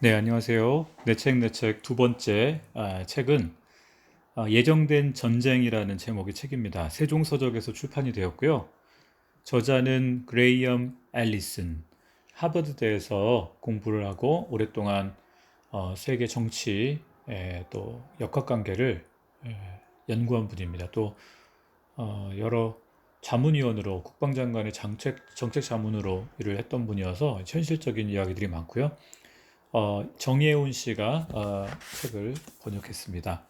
네, 안녕하세요. 내 책 두 번째 책은 예정된 전쟁이라는 제목의 책입니다. 세종서적에서 출판이 되었고요. 저자는 그레이엄 앨리슨, 하버드대에서 공부를 하고 오랫동안 세계 정치, 또 역학관계를 연구한 분입니다. 또 여러 자문위원으로 국방장관의 정책 자문으로 일을 했던 분이어서 현실적인 이야기들이 많고요. 정예훈 씨가 책을 번역했습니다.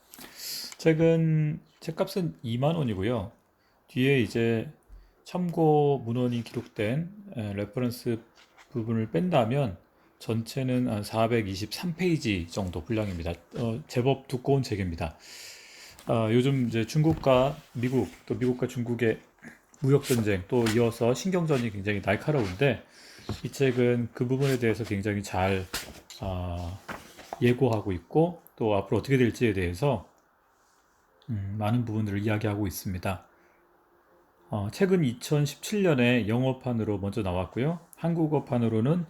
책은 책값은 2만 원이고요. 뒤에 이제 참고 문헌이 기록된 레퍼런스 부분을 뺀다면 전체는 한 423페이지 정도 분량입니다. 제법 두꺼운 책입니다. 요즘 이제 중국과 미국, 또 미국과 중국의 무역 전쟁, 또 이어서 신경전이 굉장히 날카로운데 이 책은 그 부분에 대해서 굉장히 잘 어, 예고하고 있고 또 앞으로 어떻게 될지에 대해서 많은 부분들을 이야기하고 있습니다. 책은 2017년에 영어판으로 먼저 나왔고요. 한국어판으로는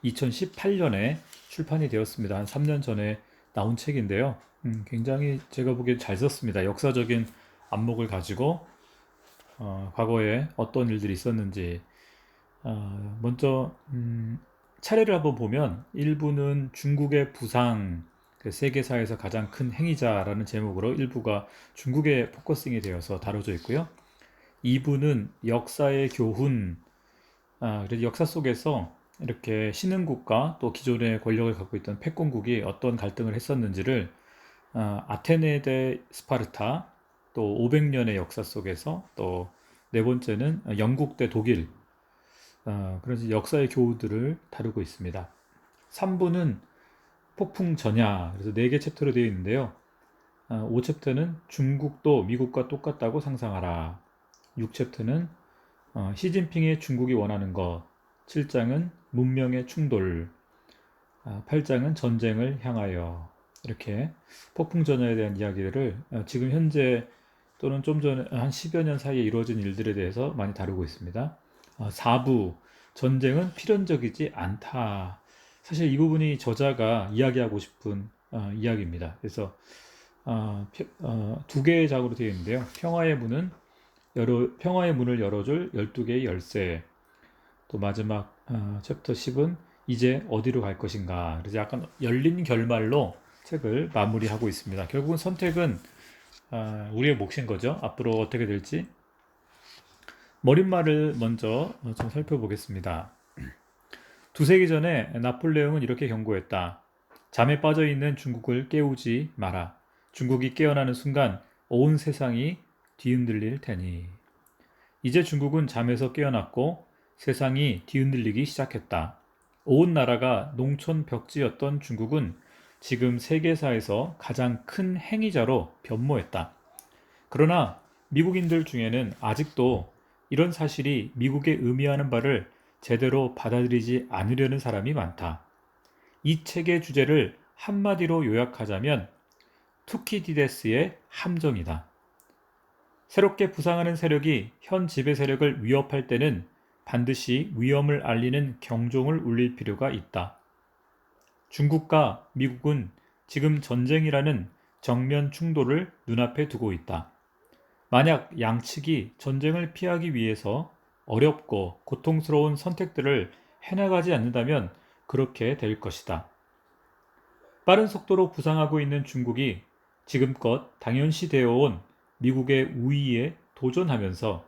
2018년에 출판이 되었습니다. 한 3년 전에 나온 책인데요. 굉장히 제가 보기엔 잘 썼습니다. 역사적인 안목을 가지고 과거에 어떤 일들이 있었는지 먼저 차례를 한번 보면 1부는 중국의 부상, 그 세계사에서 가장 큰 행위자라는 제목으로 1부가 중국에 포커싱이 되어서 다뤄져 있고요. 2부는 역사의 교훈, 그래서 역사 속에서 이렇게 신흥국가 또 기존의 권력을 갖고 있던 패권국이 어떤 갈등을 했었는지를 아테네 대 스파르타, 또 500년의 역사 속에서 또 네 번째는 영국 대 독일, 그래서 역사의 교훈들을 다루고 있습니다. 3부는 폭풍 전야, 그래서 4개 챕터로 되어 있는데요. 5챕터는 중국도 미국과 똑같다고 상상하라. 6챕터는 시진핑의 중국이 원하는 것. 7장은 문명의 충돌. 8장은 전쟁을 향하여. 이렇게 폭풍 전야에 대한 이야기들을 지금 현재 또는 좀 전에 한 10여 년 사이에 이루어진 일들에 대해서 많이 다루고 있습니다. 4부 전쟁은 필연적이지 않다. 사실 이 부분이 저자가 이야기하고 싶은 이야기입니다. 그래서 두 개의 장으로 되어 있는데요. 평화의 문을 열어줄 12개의 열쇠. 또 마지막 챕터 10은 이제 어디로 갈 것인가. 그래서 약간 열린 결말로 책을 마무리하고 있습니다. 결국은 선택은 우리의 몫인 거죠. 앞으로 어떻게 될지. 머릿말을 먼저 좀 살펴보겠습니다. 두세 기 전에 나폴레옹은 이렇게 경고했다. 잠에 빠져 있는 중국을 깨우지 마라. 중국이 깨어나는 순간 온 세상이 뒤흔들릴 테니. 이제 중국은 잠에서 깨어났고 세상이 뒤흔들리기 시작했다. 온 나라가 농촌 벽지였던 중국은 지금 세계사에서 가장 큰 행위자로 변모했다. 그러나 미국인들 중에는 아직도 이런 사실이 미국에 의미하는 바를 제대로 받아들이지 않으려는 사람이 많다. 이 책의 주제를 한마디로 요약하자면 투키디데스의 함정이다. 새롭게 부상하는 세력이 현 지배 세력을 위협할 때는 반드시 위험을 알리는 경종을 울릴 필요가 있다. 중국과 미국은 지금 전쟁이라는 정면 충돌을 눈앞에 두고 있다. 만약 양측이 전쟁을 피하기 위해서 어렵고 고통스러운 선택들을 해나가지 않는다면 그렇게 될 것이다. 빠른 속도로 부상하고 있는 중국이 지금껏 당연시 되어온 미국의 우위에 도전하면서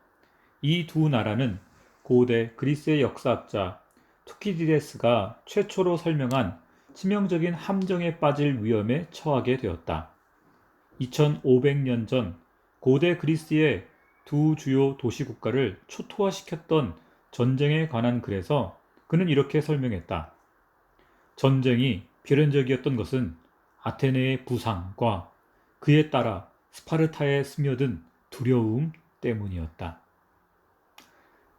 이 두 나라는 고대 그리스의 역사학자 투키디데스가 최초로 설명한 치명적인 함정에 빠질 위험에 처하게 되었다. 2500년 전 고대 그리스의 두 주요 도시 국가를 초토화시켰던 전쟁에 관한 글에서 그는 이렇게 설명했다. 전쟁이 필연적이었던 것은 아테네의 부상과 그에 따라 스파르타에 스며든 두려움 때문이었다.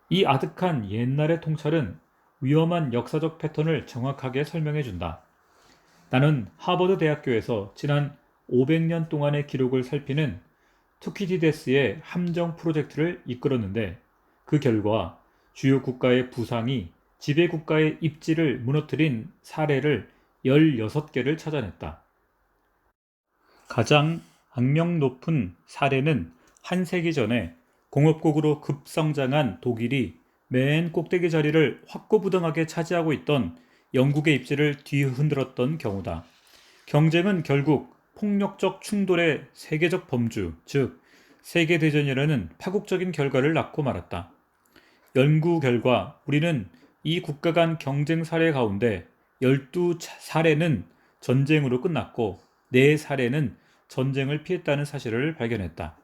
이 아득한 옛날의 통찰은 위험한 역사적 패턴을 정확하게 설명해 준다. 나는 하버드 대학교에서 지난 500년 동안의 기록을 살피는 투키디데스의 함정 프로젝트를 이끌었는데 그 결과 주요 국가의 부상이 지배 국가의 입지를 무너뜨린 사례를 16개를 찾아냈다. 가장 악명 높은 사례는 한 세기 전에 공업국으로 급성장한 독일이 맨 꼭대기 자리를 확고부동하게 차지하고 있던 영국의 입지를 뒤흔들었던 경우다. 경쟁은 결국 폭력적 충돌의 세계적 범주, 즉 세계대전이라는 파국적인 결과를 낳고 말았다. 연구 결과 우리는 이 국가 간 경쟁 사례 가운데 12사례는 전쟁으로 끝났고 4사례는 전쟁을 피했다는 사실을 발견했다.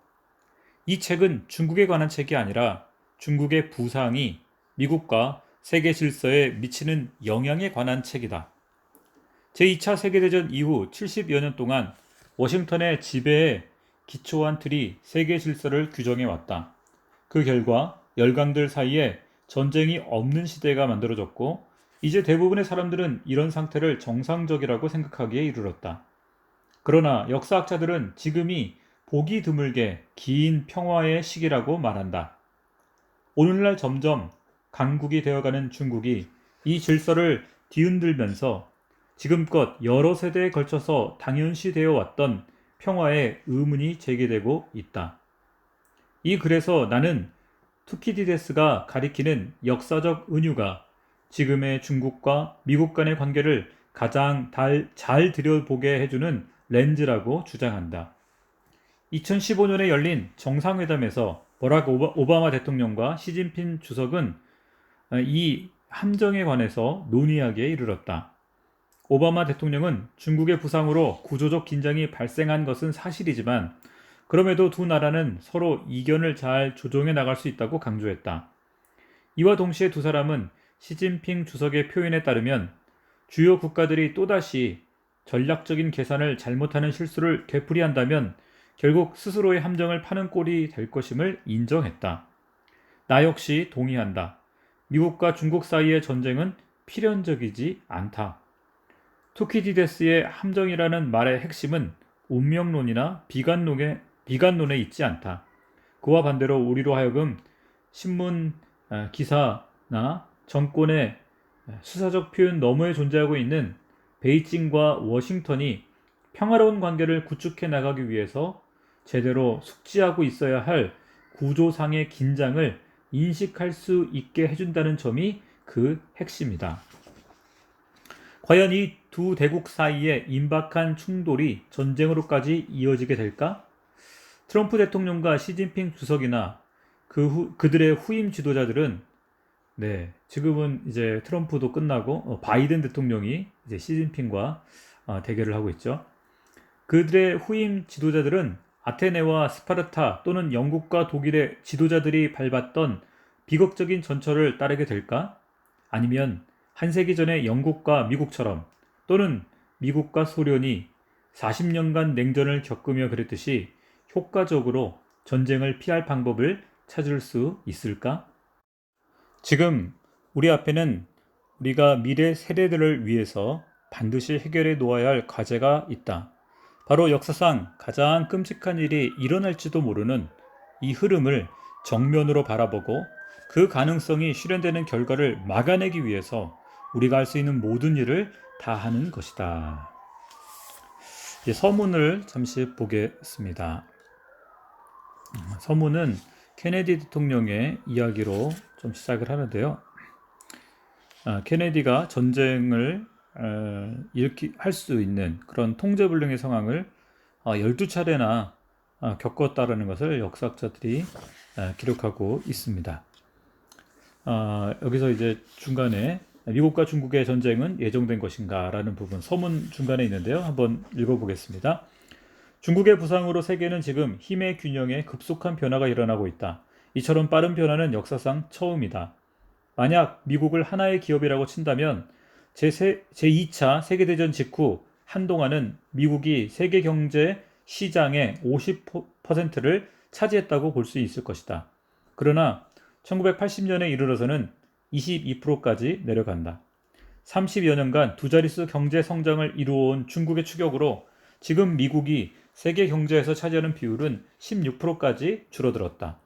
이 책은 중국에 관한 책이 아니라 중국의 부상이 미국과 세계 질서에 미치는 영향에 관한 책이다. 제2차 세계대전 이후 70여 년 동안 워싱턴의 지배에 기초한 틀이 세계 질서를 규정해왔다. 그 결과 열강들 사이에 전쟁이 없는 시대가 만들어졌고 이제 대부분의 사람들은 이런 상태를 정상적이라고 생각하기에 이르렀다. 그러나 역사학자들은 지금이 보기 드물게 긴 평화의 시기라고 말한다. 오늘날 점점 강국이 되어가는 중국이 이 질서를 뒤흔들면서 지금껏 여러 세대에 걸쳐서 당연시되어 왔던 평화에 의문이 제기되고 있다. 이 글에서 나는 투키디데스가 가리키는 역사적 은유가 지금의 중국과 미국 간의 관계를 가장 잘 들여보게 해주는 렌즈라고 주장한다. 2015년에 열린 정상회담에서 버락 오바마 대통령과 시진핑 주석은 이 함정에 관해서 논의하기에 이르렀다. 오바마 대통령은 중국의 부상으로 구조적 긴장이 발생한 것은 사실이지만 그럼에도 두 나라는 서로 이견을 잘 조정해 나갈 수 있다고 강조했다. 이와 동시에 두 사람은 시진핑 주석의 표현에 따르면 주요 국가들이 또다시 전략적인 계산을 잘못하는 실수를 되풀이한다면 결국 스스로의 함정을 파는 꼴이 될 것임을 인정했다. 나 역시 동의한다. 미국과 중국 사이의 전쟁은 필연적이지 않다. 투키디데스의 함정이라는 말의 핵심은 운명론이나 비관론에 있지 않다. 그와 반대로 우리로 하여금 신문 기사나 정권의 수사적 표현 너머에 존재하고 있는 베이징과 워싱턴이 평화로운 관계를 구축해 나가기 위해서 제대로 숙지하고 있어야 할 구조상의 긴장을 인식할 수 있게 해준다는 점이 그 핵심이다. 과연 이 두 대국 사이의 임박한 충돌이 전쟁으로까지 이어지게 될까? 트럼프 대통령과 시진핑 주석이나 그들의 후임 지도자들은 지금은 이제 트럼프도 끝나고 바이든 대통령이 이제 시진핑과 대결을 하고 있죠. 그들의 후임 지도자들은 아테네와 스파르타 또는 영국과 독일의 지도자들이 밟았던 비극적인 전철을 따르게 될까? 아니면 한 세기 전의 영국과 미국처럼 또는 미국과 소련이 40년간 냉전을 겪으며 그랬듯이 효과적으로 전쟁을 피할 방법을 찾을 수 있을까? 지금 우리 앞에는 우리가 미래 세대들을 위해서 반드시 해결해 놓아야 할 과제가 있다. 바로 역사상 가장 끔찍한 일이 일어날지도 모르는 이 흐름을 정면으로 바라보고 그 가능성이 실현되는 결과를 막아내기 위해서 우리가 할 수 있는 모든 일을 다 하는 것이다. 서문을 잠시 보겠습니다. 서문은 케네디 대통령의 이야기로 좀 시작을 하는데요. 케네디가 전쟁을 할 수 있는 그런 통제불능의 상황을 12차례나 겪었다라는 것을 역사학자들이 기록하고 있습니다. 여기서 이제 중간에 미국과 중국의 전쟁은 예정된 것인가 라는 부분 서문 중간에 있는데요. 한번 읽어보겠습니다. 중국의 부상으로 세계는 지금 힘의 균형에 급속한 변화가 일어나고 있다. 이처럼 빠른 변화는 역사상 처음이다. 만약 미국을 하나의 기업이라고 친다면 제2차 세계대전 직후 한동안은 미국이 세계 경제 시장의 50%를 차지했다고 볼 수 있을 것이다. 그러나 1980년에 이르러서는 22%까지 내려간다. 30여 년간 두 자릿수 경제 성장을 이루어온 중국의 추격으로 지금 미국이 세계 경제에서 차지하는 비율은 16%까지 줄어들었다.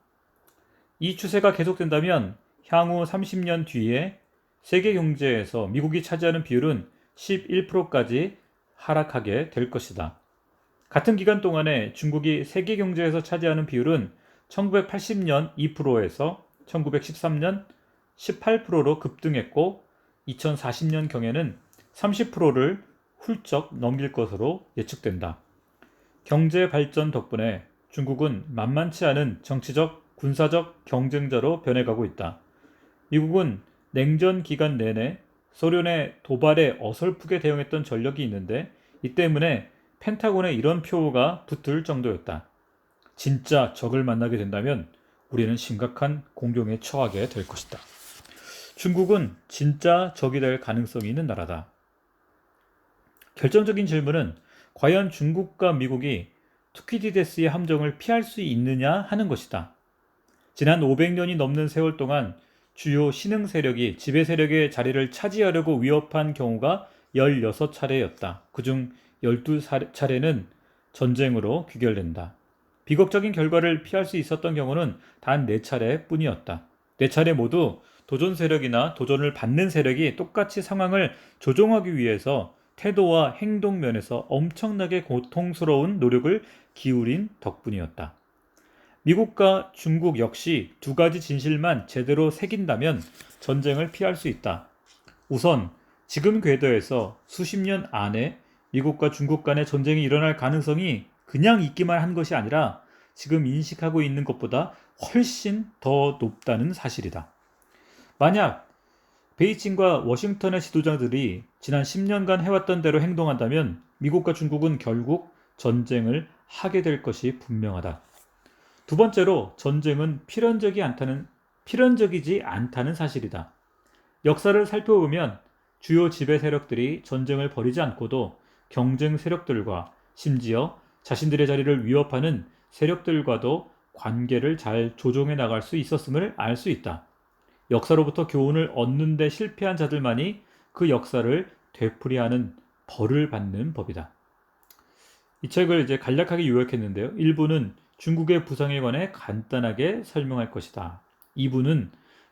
이 추세가 계속된다면 향후 30년 뒤에 세계 경제에서 미국이 차지하는 비율은 11%까지 하락하게 될 것이다. 같은 기간 동안에 중국이 세계 경제에서 차지하는 비율은 1980년 2%에서 1913년 18%로 급등했고 2040년경에는 30%를 훌쩍 넘길 것으로 예측된다. 경제 발전 덕분에 중국은 만만치 않은 정치적, 군사적 경쟁자로 변해가고 있다. 미국은 냉전 기간 내내 소련의 도발에 어설프게 대응했던 전력이 있는데 이 때문에 펜타곤에 이런 표가 붙을 정도였다. 진짜 적을 만나게 된다면 우리는 심각한 공경에 처하게 될 것이다. 중국은 진짜 적이 될 가능성이 있는 나라다. 결정적인 질문은 과연 중국과 미국이 투키디데스의 함정을 피할 수 있느냐 하는 것이다. 지난 500년이 넘는 세월 동안 주요 신흥 세력이 지배 세력의 자리를 차지하려고 위협한 경우가 16차례였다. 그중 12차례는 전쟁으로 귀결된다. 비극적인 결과를 피할 수 있었던 경우는 단 4차례 뿐이었다. 4차례 모두 도전 세력이나 도전을 받는 세력이 똑같이 상황을 조종하기 위해서 태도와 행동 면에서 엄청나게 고통스러운 노력을 기울인 덕분이었다. 미국과 중국 역시 두 가지 진실만 제대로 새긴다면 전쟁을 피할 수 있다. 우선 지금 궤도에서 수십 년 안에 미국과 중국 간의 전쟁이 일어날 가능성이 그냥 있기만 한 것이 아니라 지금 인식하고 있는 것보다 훨씬 더 높다는 사실이다. 만약 베이징과 워싱턴의 지도자들이 지난 10년간 해왔던 대로 행동한다면 미국과 중국은 결국 전쟁을 하게 될 것이 분명하다. 두 번째로 전쟁은 필연적이지 않다는 사실이다. 역사를 살펴보면 주요 지배 세력들이 전쟁을 벌이지 않고도 경쟁 세력들과 심지어 자신들의 자리를 위협하는 세력들과도 관계를 잘 조정해 나갈 수 있었음을 알 수 있다. 역사로부터 교훈을 얻는 데 실패한 자들만이 그 역사를 되풀이하는 벌을 받는 법이다. 이 책을 이제 간략하게 요약했는데요. 1부는 중국의 부상에 관해 간단하게 설명할 것이다. 2부는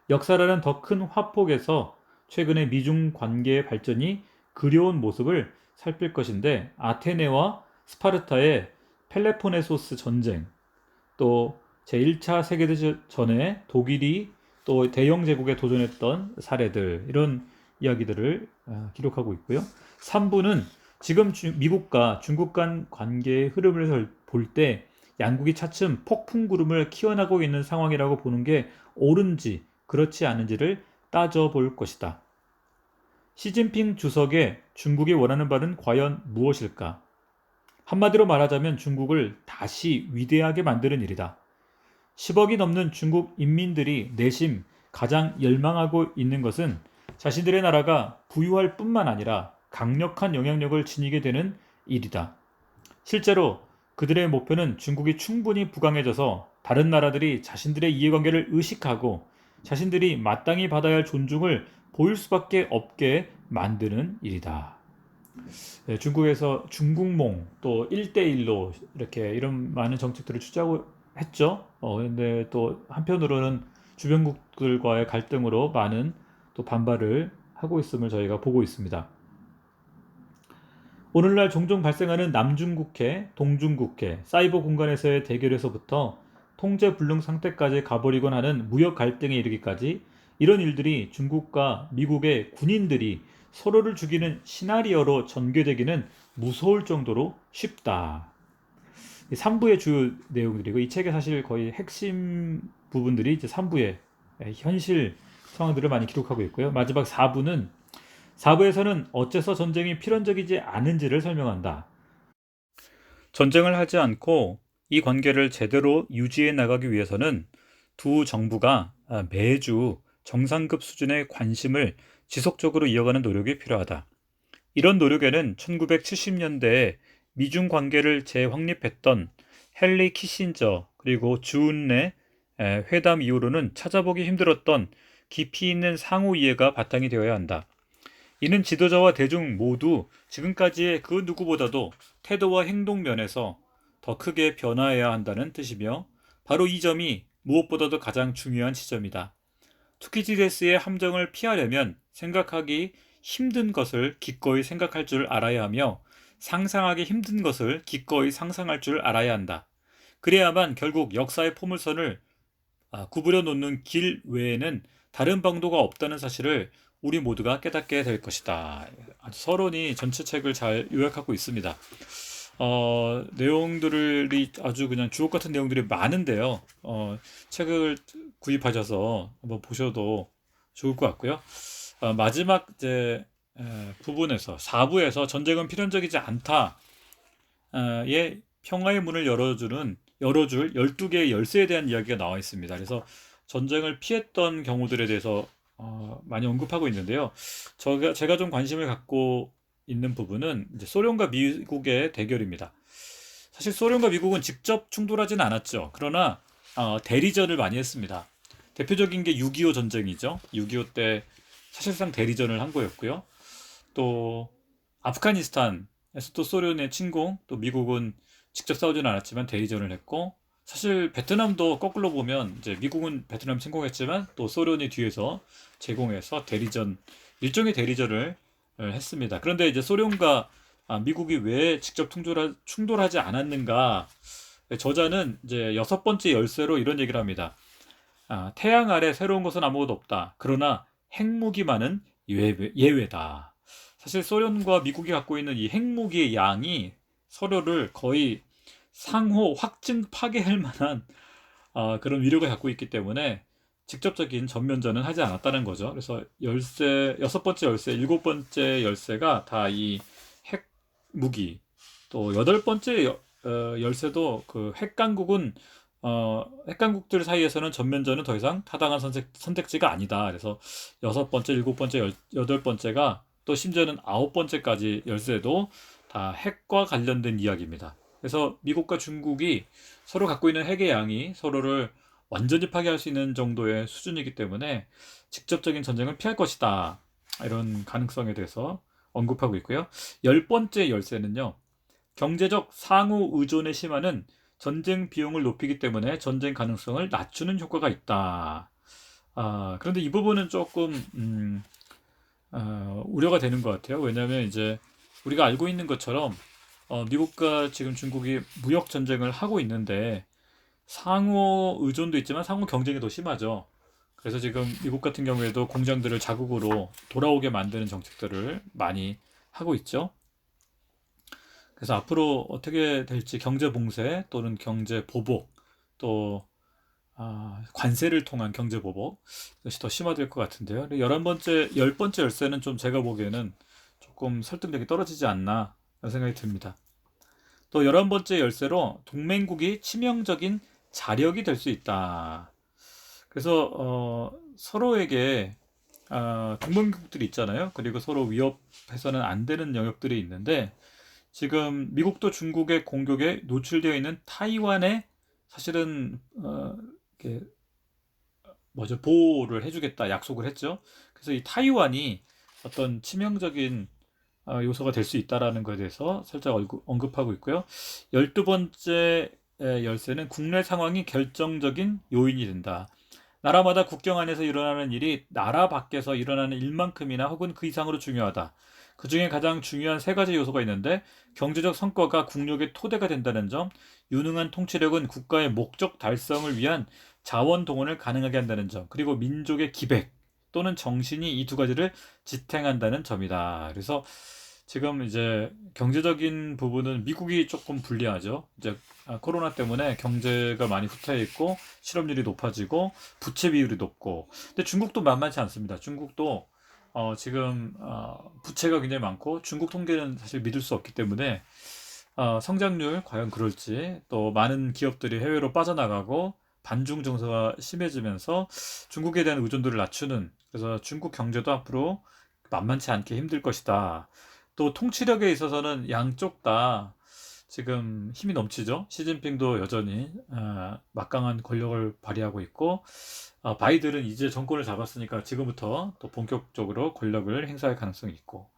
역사라는 더 큰 화폭에서 최근의 미중 관계의 발전이 그려온 모습을 살필 것인데 아테네와 스파르타의 펠레포네소스 전쟁, 또 제1차 세계대전 전에 독일이 또 대영 제국에 도전했던 사례들, 이런 이야기들을 기록하고 있고요. 3부는 지금 미국과 중국 간 관계의 흐름을 볼 때 양국이 차츰 폭풍 구름을 키워나고 있는 상황이라고 보는 게 옳은지 그렇지 않은지를 따져볼 것이다. 시진핑 주석의 중국이 원하는 바는 과연 무엇일까? 한마디로 말하자면 중국을 다시 위대하게 만드는 일이다. 10억이 넘는 중국 인민들이 내심 가장 열망하고 있는 것은 자신들의 나라가 부유할 뿐만 아니라 강력한 영향력을 지니게 되는 일이다. 실제로 그들의 목표는 중국이 충분히 부강해져서 다른 나라들이 자신들의 이해관계를 의식하고 자신들이 마땅히 받아야 할 존중을 보일 수밖에 없게 만드는 일이다. 중국에서 중국몽 또 1대1로 이렇게 이런 많은 정책들을 추진하고 했죠. 근데 또 한편으로는 주변국들과의 갈등으로 많은 또 반발을 하고 있음을 저희가 보고 있습니다. 오늘날 종종 발생하는 남중국해, 동중국해, 사이버 공간에서의 대결에서부터 통제불능 상태까지 가버리곤 하는 무역 갈등에 이르기까지 이런 일들이 중국과 미국의 군인들이 서로를 죽이는 시나리오로 전개되기는 무서울 정도로 쉽다. 3부의 주요 내용들이고 이 책의 사실 거의 핵심 부분들이 이제 3부의 현실 상황들을 많이 기록하고 있고요. 마지막 4부에서는 어째서 전쟁이 필연적이지 않은지를 설명한다. 전쟁을 하지 않고 이 관계를 제대로 유지해 나가기 위해서는 두 정부가 매주 정상급 수준의 관심을 지속적으로 이어가는 노력이 필요하다. 이런 노력에는 1970년대에 미중 관계를 재확립했던 헨리 키신저 그리고 주은래 회담 이후로는 찾아보기 힘들었던 깊이 있는 상호 이해가 바탕이 되어야 한다. 이는 지도자와 대중 모두 지금까지의 그 누구보다도 태도와 행동 면에서 더 크게 변화해야 한다는 뜻이며 바로 이 점이 무엇보다도 가장 중요한 지점이다. 투키디데스의 함정을 피하려면 생각하기 힘든 것을 기꺼이 생각할 줄 알아야 하며 상상하기 힘든 것을 기꺼이 상상할 줄 알아야 한다. 그래야만 결국 역사의 포물선을 구부려 놓는 길 외에는 다른 방도가 없다는 사실을 우리 모두가 깨닫게 될 것이다. 아주 서론이 전체 책을 잘 요약하고 있습니다. 내용들이 아주 그냥 주옥 같은 내용들이 많은데요. 책을 구입하셔서 한번 보셔도 좋을 것 같고요. 마지막 이제 부분에서 4부에서 전쟁은 필연적이지 않다의 평화의 문을 열어줄 12개의 열쇠에 대한 이야기가 나와 있습니다. 그래서 전쟁을 피했던 경우들에 대해서 많이 언급하고 있는데요. 제가 좀 관심을 갖고 있는 부분은 이제 소련과 미국의 대결입니다. 사실 소련과 미국은 직접 충돌하지는 않았죠. 그러나 대리전을 많이 했습니다. 대표적인 게 6.25 전쟁이죠. 6.25 때 사실상 대리전을 한 거였고요. 또 아프가니스탄에서 또 소련의 침공, 또 미국은 직접 싸우지는 않았지만 대리전을 했고, 사실 베트남도 거꾸로 보면 이제 미국은 베트남 침공했지만 또 소련이 뒤에서 제공해서 일종의 대리전을 했습니다. 그런데 이제 소련과 미국이 왜 직접 충돌하지 않았는가? 저자는 이제 6번째 열쇠로 이런 얘기를 합니다. 태양 아래 새로운 것은 아무것도 없다. 그러나 핵무기만은 예외다. 사실 소련과 미국이 갖고 있는 이 핵무기의 양이 서로를 거의 상호 확증 파괴할 만한 그런 위력을 갖고 있기 때문에 직접적인 전면전은 하지 않았다는 거죠. 그래서 6번째 열쇠, 7번째 열쇠가 다 이 핵무기, 또 8번째 열쇠도 그 핵강국들 사이에서는 전면전은 더 이상 타당한 선택지가 아니다. 그래서 6번째, 7번째, 8번째가 또 심지어는 9번째까지 열쇠도 다 핵과 관련된 이야기입니다. 그래서 미국과 중국이 서로 갖고 있는 핵의 양이 서로를 완전히 파괴할 수 있는 정도의 수준이기 때문에 직접적인 전쟁을 피할 것이다. 이런 가능성에 대해서 언급하고 있고요. 10번째 열쇠는요. 경제적 상호 의존의 심화는 전쟁 비용을 높이기 때문에 전쟁 가능성을 낮추는 효과가 있다. 그런데 이 부분은 조금 우려가 되는 것 같아요. 왜냐하면 이제 우리가 알고 있는 것처럼 미국과 지금 중국이 무역 전쟁을 하고 있는데 상호 의존도 있지만 상호 경쟁이 더 심하죠. 그래서 지금 미국 같은 경우에도 공장들을 자국으로 돌아오게 만드는 정책들을 많이 하고 있죠. 그래서 앞으로 어떻게 될지 경제 봉쇄 또는 경제 보복 또 관세를 통한 경제 보복 이것이 더 심화될 것 같은데요. 10번째 열쇠는 좀 제가 보기에는 조금 설득력이 떨어지지 않나 라는 생각이 듭니다. 또 11번째 열쇠로 동맹국이 치명적인 자력이 될 수 있다. 그래서 서로에게 동맹국들이 있잖아요. 그리고 서로 위협해서는 안 되는 영역들이 있는데 지금 미국도 중국의 공격에 노출되어 있는 타이완에 사실은 이렇게 보호를 해주겠다 약속을 했죠. 그래서 이 타이완이 어떤 치명적인 요소가 될 수 있다라는 것에 대해서 살짝 언급하고 있고요. 12번째 열쇠는 국내 상황이 결정적인 요인이 된다. 나라마다 국경 안에서 일어나는 일이 나라 밖에서 일어나는 일만큼이나 혹은 그 이상으로 중요하다. 그 중에 가장 중요한 세 가지 요소가 있는데 경제적 성과가 국력의 토대가 된다는 점, 유능한 통치력은 국가의 목적 달성을 위한 자원 동원을 가능하게 한다는 점, 그리고 민족의 기백 또는 정신이 이 두 가지를 지탱한다는 점이다. 그래서 지금 이제 경제적인 부분은 미국이 조금 불리하죠. 이제 코로나 때문에 경제가 많이 후퇴해 있고 실업률이 높아지고 부채 비율이 높고. 근데 중국도 만만치 않습니다. 중국도 지금 부채가 굉장히 많고 중국 통계는 사실 믿을 수 없기 때문에 성장률 과연 그럴지 또 많은 기업들이 해외로 빠져나가고 반중 정서가 심해지면서 중국에 대한 의존도를 낮추는 그래서 중국 경제도 앞으로 만만치 않게 힘들 것이다. 또 통치력에 있어서는 양쪽 다 지금 힘이 넘치죠. 시진핑도 여전히 막강한 권력을 발휘하고 있고 바이든은 이제 정권을 잡았으니까 지금부터 또 본격적으로 권력을 행사할 가능성이 있고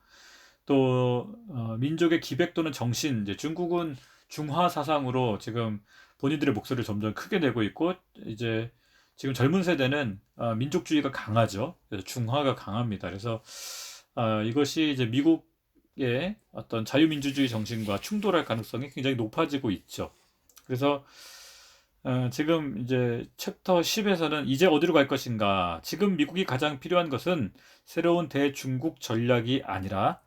또 민족의 기백 또는 정신 이제 중국은 중화 사상으로 지금 본인들의 목소리를 점점 크게 내고 있고 이제 지금 젊은 세대는 민족주의가 강하죠. 그래서 중화가 강합니다. 그래서 이것이 이제 미국의 어떤 자유민주주의 정신과 충돌할 가능성이 굉장히 높아지고 있죠. 그래서 지금 이제 챕터 10에서는 이제 어디로 갈 것인가? 지금 미국이 가장 필요한 것은 새로운 대중국 전략이 아니라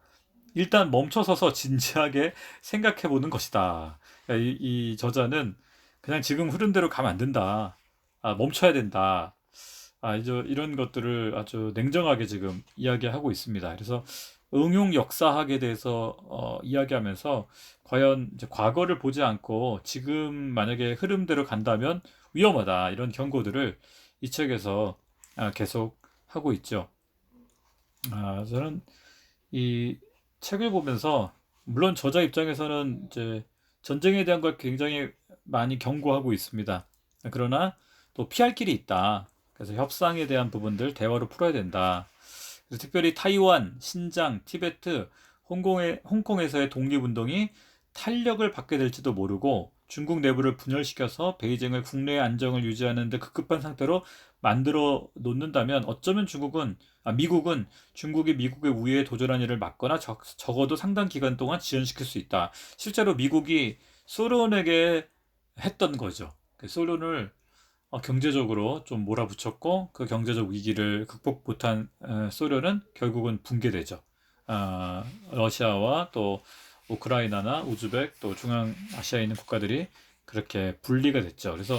일단 멈춰서서 진지하게 생각해 보는 것이다. 그러니까 이 저자는 그냥 지금 흐름대로 가면 안 된다. 멈춰야 된다. 이제 이런 것들을 아주 냉정하게 지금 이야기하고 있습니다. 그래서 응용 역사학에 대해서 이야기하면서 과연 이제 과거를 보지 않고 지금 만약에 흐름대로 간다면 위험하다. 이런 경고들을 이 책에서 계속 하고 있죠. 저는 이 책을 보면서 물론 저자 입장에서는 이제 전쟁에 대한 걸 굉장히 많이 경고하고 있습니다. 그러나 또 피할 길이 있다. 그래서 협상에 대한 부분들 대화로 풀어야 된다. 그래서 특별히 타이완, 신장, 티베트, 홍콩에서의 독립운동이 탄력을 받게 될지도 모르고 중국 내부를 분열시켜서 베이징을 국내의 안정을 유지하는 데 급급한 상태로 만들어 놓는다면 어쩌면 미국은 중국이 미국의 우위에 도전한 일을 막거나 적어도 상당 기간 동안 지연시킬 수 있다. 실제로 미국이 소련에게 했던 거죠. 소련을 경제적으로 좀 몰아붙였고 그 경제적 위기를 극복 못한 소련은 결국은 붕괴되죠. 러시아와 또 우크라이나나 우즈벡 또 중앙아시아에 있는 국가들이 그렇게 분리가 됐죠. 그래서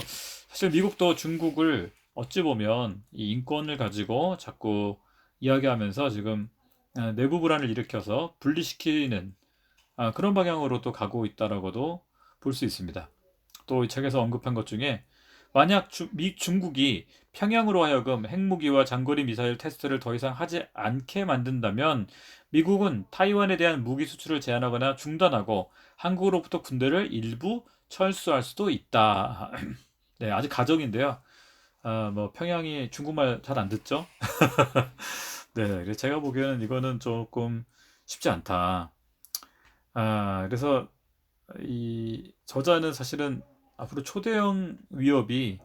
사실 미국도 중국을 어찌 보면 이 인권을 가지고 자꾸 이야기하면서 지금 내부 불안을 일으켜서 분리시키는 그런 방향으로 또 가고 있다라고도 볼 수 있습니다. 또 이 책에서 언급한 것 중에 만약 중국이 평양으로 하여금 핵무기와 장거리 미사일 테스트를 더 이상 하지 않게 만든다면 미국은 타이완에 대한 무기 수출을 제한하거나 중단하고 한국으로부터 군대를 일부 철수할 수도 있다. 네, 아직 가정인데요. 뭐 평양이 중국말 잘 안 듣죠? 네, 그래서 제가 보기에는 이거는 조금 쉽지 않다. 그래서 이 저자는 사실은 앞으로 초대형 위협이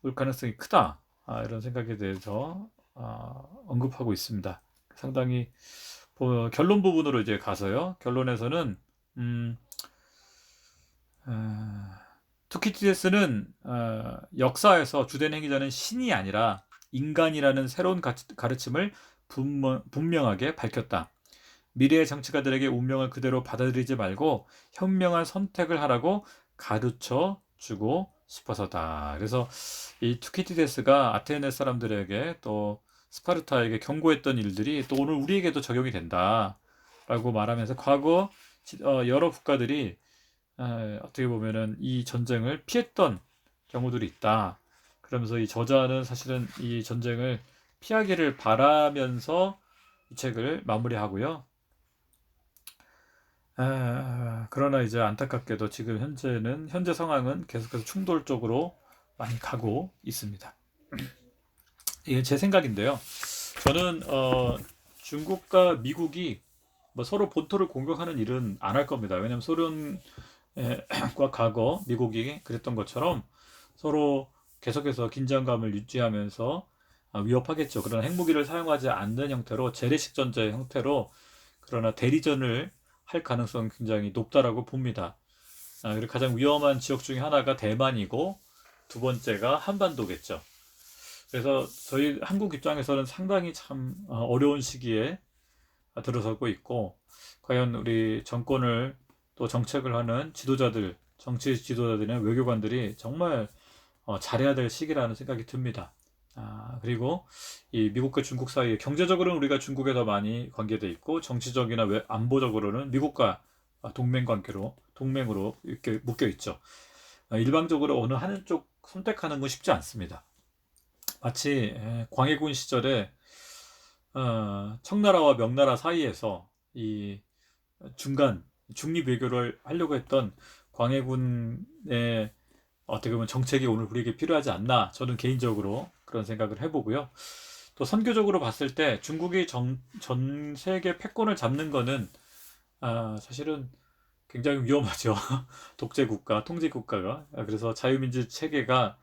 올 가능성이 크다. 이런 생각에 대해서 언급하고 있습니다. 상당히 결론 부분으로 이제 가서요. 결론에서는 음, 투키디데스는 역사에서 주된 행위자는 신이 아니라 인간이라는 새로운 가르침을 분명하게 밝혔다. 미래의 정치가들에게 운명을 그대로 받아들이지 말고 현명한 선택을 하라고 가르쳐 주고 싶어서다. 그래서 이 투키디데스가 아테네 사람들에게 또 스파르타에게 경고했던 일들이 또 오늘 우리에게도 적용이 된다라고 말하면서 과거 여러 국가들이 어떻게 보면은 이 전쟁을 피했던 경우들이 있다. 그러면서 이 저자는 사실은 이 전쟁을 피하기를 바라면서 이 책을 마무리하고요. 그러나 이제 안타깝게도 지금 현재 상황은 계속해서 충돌 쪽으로 많이 가고 있습니다. 이게 제 생각인데요. 저는 중국과 미국이 뭐 서로 본토를 공격하는 일은 안 할 겁니다. 왜냐하면 소련과 과거 미국이 그랬던 것처럼 서로 계속해서 긴장감을 유지하면서 위협하겠죠. 그러나 핵무기를 사용하지 않는 형태로 재래식 전제 형태로 그러나 대리전을 할 가능성은 굉장히 높다라고 봅니다. 그리고 가장 위험한 지역 중에 하나가 대만이고 두 번째가 한반도겠죠. 그래서 저희 한국 입장에서는 상당히 참 어려운 시기에 들어서고 있고 과연 우리 정권을 또 정책을 하는 지도자들, 정치 지도자들이나 외교관들이 정말 잘해야 될 시기라는 생각이 듭니다. 그리고 이 미국과 중국 사이에 경제적으로는 우리가 중국에 더 많이 관계돼 있고 정치적이나 안보적으로는 미국과 동맹으로 이렇게 묶여 있죠. 일방적으로 어느 한 쪽 선택하는 건 쉽지 않습니다. 마치 광해군 시절에 청나라와 명나라 사이에서 이 중간 중립 외교를 하려고 했던 광해군의 어떻게 보면 정책이 오늘 우리에게 필요하지 않나 저는 개인적으로 그런 생각을 해보고요. 또 선교적으로 봤을 때 중국이 전 세계 패권을 잡는 거는 사실은 굉장히 위험하죠. 독재 국가, 통제 국가가. 그래서 자유민주 체계가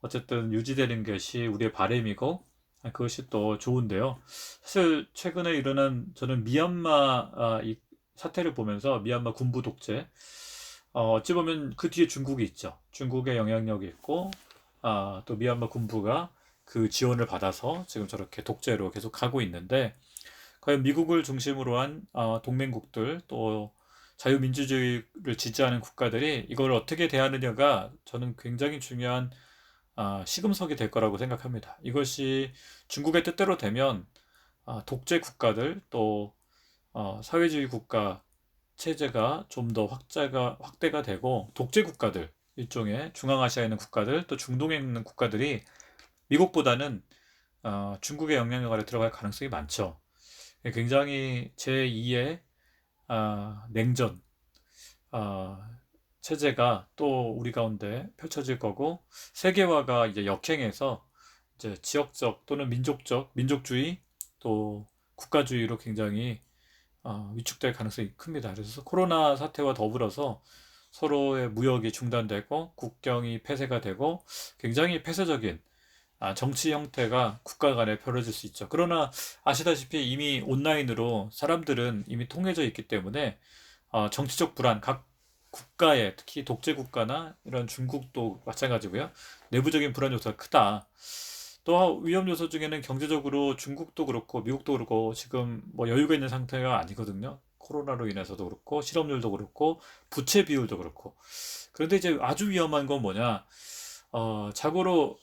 어쨌든 유지되는 것이 우리의 바람이고 그것이 또 좋은데요. 사실 최근에 일어난 저는 미얀마 이 사태를 보면서 미얀마 군부 독재 어찌 보면 그 뒤에 중국이 있죠. 중국의 영향력이 있고 또 미얀마 군부가 그 지원을 받아서 지금 저렇게 독재로 계속 가고 있는데 과연 미국을 중심으로 한 동맹국들 또 자유민주주의를 지지하는 국가들이 이걸 어떻게 대하느냐가 저는 굉장히 중요한 시금석이 될 거라고 생각합니다. 이것이 중국의 뜻대로 되면 독재 국가들 또 사회주의 국가 체제가 좀 더 확대가 되고 독재 국가들 일종의 중앙아시아에 있는 국가들 또 중동에 있는 국가들이 미국보다는 중국의 영향력 아래 들어갈 가능성이 많죠. 굉장히 제2의 냉전 체제가 또 우리 가운데 펼쳐질 거고 세계화가 이제 역행해서 이제 지역적 또는 민족주의 또 국가주의로 굉장히 위축될 가능성이 큽니다. 그래서 코로나 사태와 더불어서 서로의 무역이 중단되고 국경이 폐쇄가 되고 굉장히 폐쇄적인 정치 형태가 국가 간에 벌어질 수 있죠. 그러나 아시다시피 이미 온라인으로 사람들은 이미 통해져 있기 때문에 정치적 불안, 각 국가의 특히 독재 국가나 이런 중국도 마찬가지고요. 내부적인 불안 요소가 크다. 또 위험 요소 중에는 경제적으로 중국도 그렇고 미국도 그렇고 지금 뭐 여유가 있는 상태가 아니거든요. 코로나로 인해서도 그렇고 실업률도 그렇고 부채 비율도 그렇고. 그런데 이제 아주 위험한 건 뭐냐? 자고로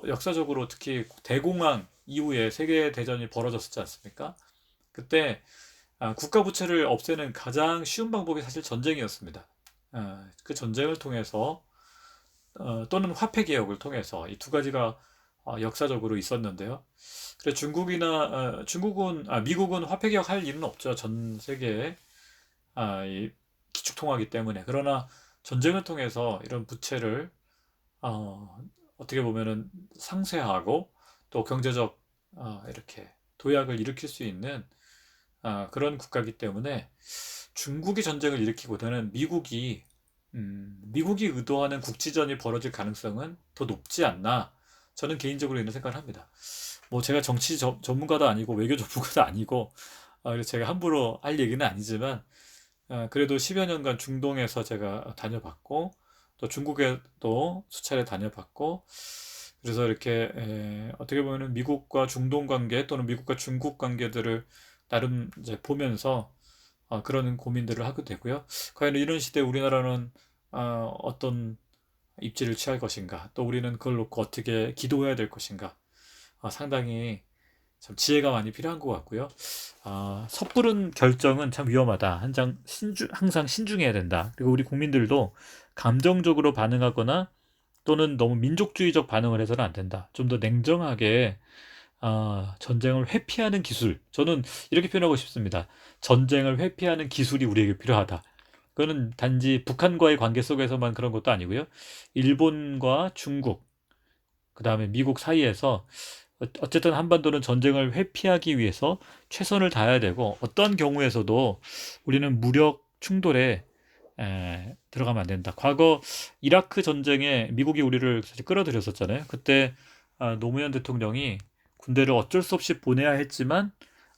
역사적으로 특히 대공황 이후에 세계 대전이 벌어졌었지 않습니까? 그때 국가 부채를 없애는 가장 쉬운 방법이 사실 전쟁이었습니다. 그 전쟁을 통해서 또는 화폐 개혁을 통해서 이 두 가지가 역사적으로 있었는데요. 그래 미국은 화폐 개혁할 일은 없죠. 전 세계에 이 기축통화기 때문에. 그러나 전쟁을 통해서 이런 부채를 어, 어떻게 보면은 상쇄하고 또 경제적 이렇게 도약을 일으킬 수 있는 그런 국가이기 때문에 중국이 전쟁을 일으키보다는 미국이 의도하는 국지전이 벌어질 가능성은 더 높지 않나 저는 개인적으로 이런 생각을 합니다. 뭐 제가 정치 전문가도 아니고 외교 전문가도 아니고 그래서 제가 함부로 할 얘기는 아니지만 그래도 10여 년간 중동에서 제가 다녀봤고 또 중국에도 수차례 다녀봤고 그래서 이렇게 어떻게 보면은 미국과 중동 관계 또는 미국과 중국 관계들을 나름 이제 보면서 그런 고민들을 하게 되고요. 과연 이런 시대에 우리나라는 어떤 입지를 취할 것인가, 또 우리는 그걸 놓고 어떻게 기도해야 될 것인가, 상당히 참 지혜가 많이 필요한 것 같고요. 섣부른 결정은 참 위험하다. 항상 신중해야 된다. 그리고 우리 국민들도 감정적으로 반응하거나 또는 너무 민족주의적 반응을 해서는 안 된다. 좀 더 냉정하게 전쟁을 회피하는 기술. 저는 이렇게 표현하고 싶습니다. 전쟁을 회피하는 기술이 우리에게 필요하다. 그거는 단지 북한과의 관계 속에서만 그런 것도 아니고요. 일본과 중국, 그 다음에 미국 사이에서 어쨌든 한반도는 전쟁을 회피하기 위해서 최선을 다해야 되고 어떤 경우에서도 우리는 무력 충돌에 들어가면 안 된다. 과거 이라크 전쟁에 미국이 우리를 사실 끌어들였었잖아요. 그때 노무현 대통령이 군대를 어쩔 수 없이 보내야 했지만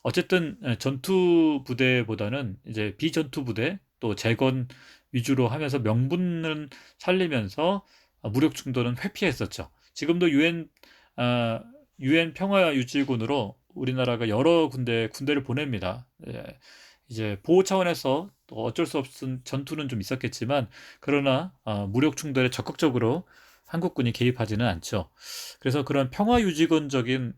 어쨌든 전투 부대보다는 이제 비전투 부대 또 재건 위주로 하면서 명분을 살리면서 무력 충돌은 회피했었죠. 지금도 유엔 평화 유지군으로 우리나라가 여러 군대를 보냅니다. 이제 보호 차원에서 또 어쩔 수 없은 전투는 좀 있었겠지만 그러나 무력 충돌에 적극적으로 한국군이 개입하지는 않죠. 그래서 그런 평화 유지군적인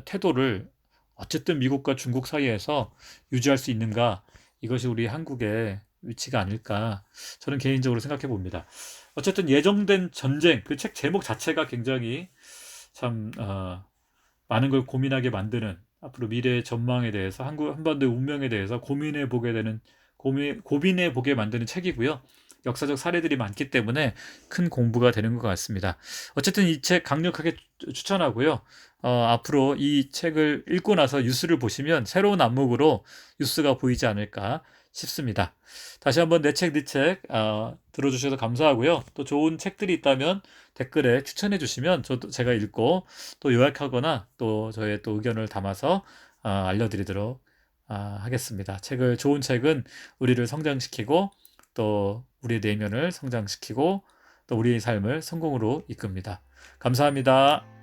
태도를 어쨌든 미국과 중국 사이에서 유지할 수 있는가 이것이 우리 한국의 위치가 아닐까 저는 개인적으로 생각해 봅니다. 어쨌든 예정된 전쟁 그 책 제목 자체가 굉장히 참 많은 걸 고민하게 만드는 앞으로 미래의 전망에 대해서 한반도의 운명에 대해서 고민해 보게 만드는 책이고요. 역사적 사례들이 많기 때문에 큰 공부가 되는 것 같습니다. 어쨌든 이 책 강력하게 추천하고요. 앞으로 이 책을 읽고 나서 뉴스를 보시면 새로운 안목으로 뉴스가 보이지 않을까 싶습니다. 다시 한번 내 책, 네 책 들어주셔서 감사하고요. 또 좋은 책들이 있다면 댓글에 추천해 주시면 제가 읽고 또 요약하거나 또 저의 또 의견을 담아서 알려드리도록 하겠습니다. 좋은 책은 우리를 성장시키고 또 우리의 내면을 성장시키고 또 우리의 삶을 성공으로 이끕니다. 감사합니다.